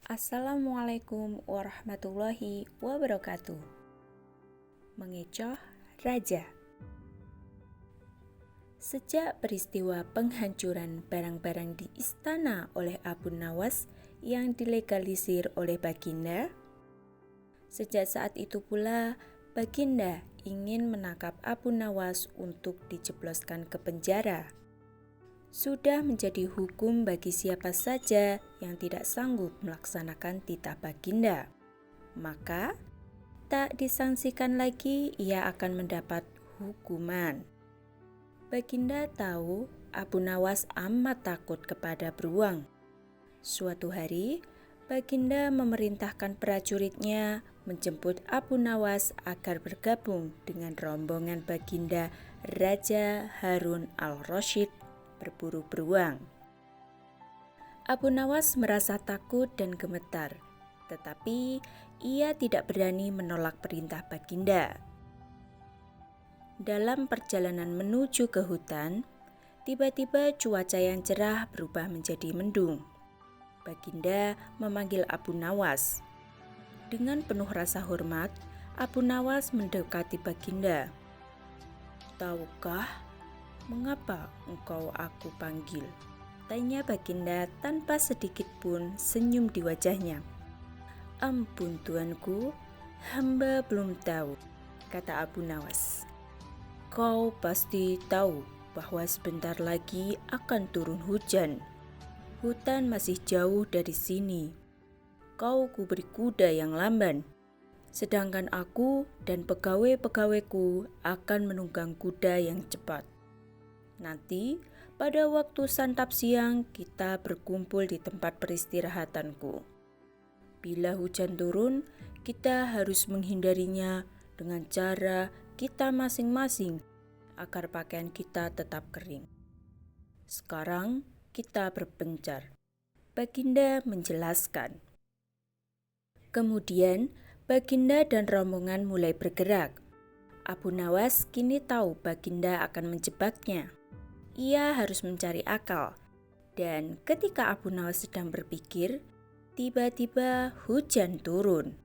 Assalamualaikum warahmatullahi wabarakatuh. Mengecoh Raja. Sejak peristiwa penghancuran barang-barang di istana oleh Abu Nawas yang dilegalisir oleh Baginda, sejak saat itu pula Baginda ingin menangkap Abu Nawas untuk dijebloskan ke penjara. Sudah menjadi hukum bagi siapa saja yang tidak sanggup melaksanakan titah Baginda. Maka, tak disangsikan lagi ia akan mendapat hukuman. Baginda tahu Abu Nawas amat takut kepada beruang. Suatu hari, Baginda memerintahkan prajuritnya menjemput Abu Nawas agar bergabung dengan rombongan Baginda Raja Harun al-Rasyid berburu beruang. Abu Nawas merasa takut dan gemetar, tetapi ia tidak berani menolak perintah Baginda. Dalam perjalanan menuju ke hutan, tiba-tiba cuaca yang cerah berubah menjadi mendung. Baginda memanggil Abu Nawas. Dengan penuh rasa hormat, Abu Nawas mendekati Baginda. "Tahukah mengapa engkau aku panggil?" tanya Baginda tanpa sedikit pun senyum di wajahnya. "Ampun tuanku, hamba belum tahu," kata Abu Nawas. "Kau pasti tahu bahwa sebentar lagi akan turun hujan. Hutan masih jauh dari sini. Kau kuberi kuda yang lamban, sedangkan aku dan pegawai-pegawaiku akan menunggang kuda yang cepat. Nanti, pada waktu santap siang, kita berkumpul di tempat peristirahatanku. Bila hujan turun, kita harus menghindarinya dengan cara kita masing-masing agar pakaian kita tetap kering. Sekarang kita berpencar," Baginda menjelaskan. Kemudian, Baginda dan rombongan mulai bergerak. Abu Nawas kini tahu Baginda akan menjebaknya. Ia harus mencari akal. Dan ketika Abu Nawas sedang berpikir, tiba-tiba hujan turun.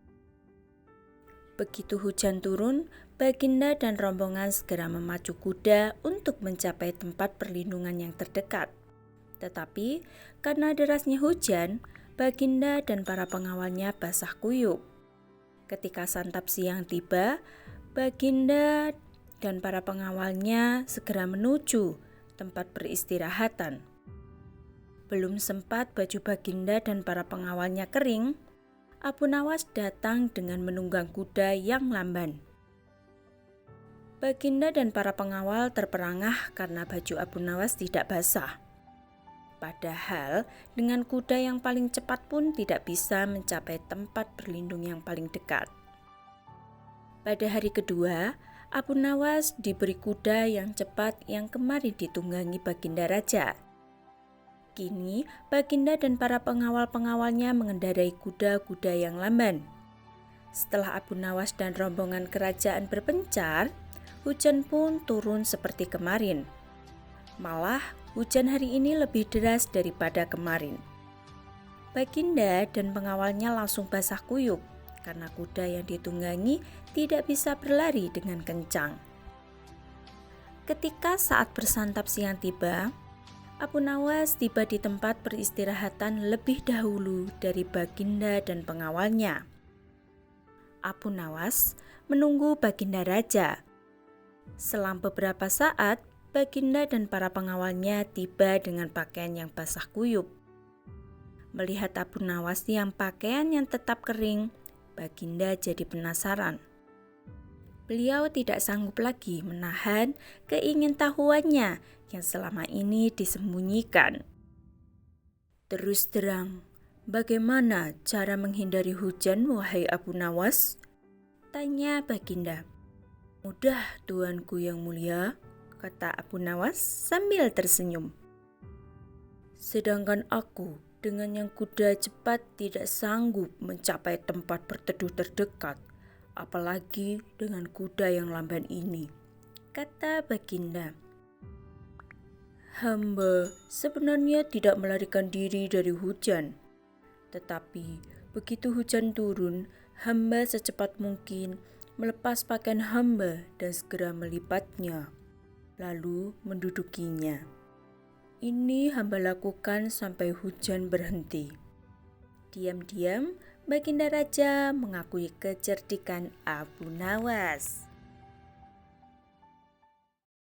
Begitu hujan turun, Baginda dan rombongan segera memacu kuda untuk mencapai tempat perlindungan yang terdekat. Tetapi karena derasnya hujan, Baginda dan para pengawalnya basah kuyup. Ketika santap siang tiba, Baginda dan para pengawalnya segera menuju tempat peristirahatan. Belum sempat baju Baginda dan para pengawalnya kering, Abu Nawas datang dengan menunggang kuda yang lamban. Baginda dan para pengawal terperangah karena baju Abu Nawas tidak basah. Padahal dengan kuda yang paling cepat pun tidak bisa mencapai tempat berlindung yang paling dekat. Pada hari kedua, Abu Nawas diberi kuda yang cepat yang kemarin ditunggangi Baginda Raja. Kini Baginda dan para pengawal-pengawalnya mengendarai kuda-kuda yang lamban. Setelah Abu Nawas dan rombongan kerajaan berpencar, hujan pun turun seperti kemarin. Malah hujan hari ini lebih deras daripada kemarin. Baginda dan pengawalnya langsung basah kuyup karena kuda yang ditunggangi tidak bisa berlari dengan kencang. Ketika saat bersantap siang tiba, Abu Nawas tiba di tempat peristirahatan lebih dahulu dari Baginda dan pengawalnya. Abu Nawas menunggu Baginda Raja. Selang beberapa saat, Baginda dan para pengawalnya tiba dengan pakaian yang basah kuyup. Melihat Abu Nawas yang pakaian yang tetap kering, Baginda jadi penasaran. Beliau tidak sanggup lagi menahan keingintahuannya yang selama ini disembunyikan. "Terus terang, bagaimana cara menghindari hujan, wahai Abu Nawas?" tanya Baginda. "Mudah, tuanku yang mulia," kata Abu Nawas sambil tersenyum. "Sedangkan aku dengan yang kuda cepat tidak sanggup mencapai tempat berteduh terdekat, apalagi dengan kuda yang lamban ini," kata Baginda. "Hamba sebenarnya tidak melarikan diri dari hujan. Tetapi begitu hujan turun, hamba secepat mungkin melepas pakaian hamba dan segera melipatnya, lalu mendudukinya. Ini hamba lakukan sampai hujan berhenti. Diam-diam, Baginda Raja mengakui kecerdikan Abu Nawas.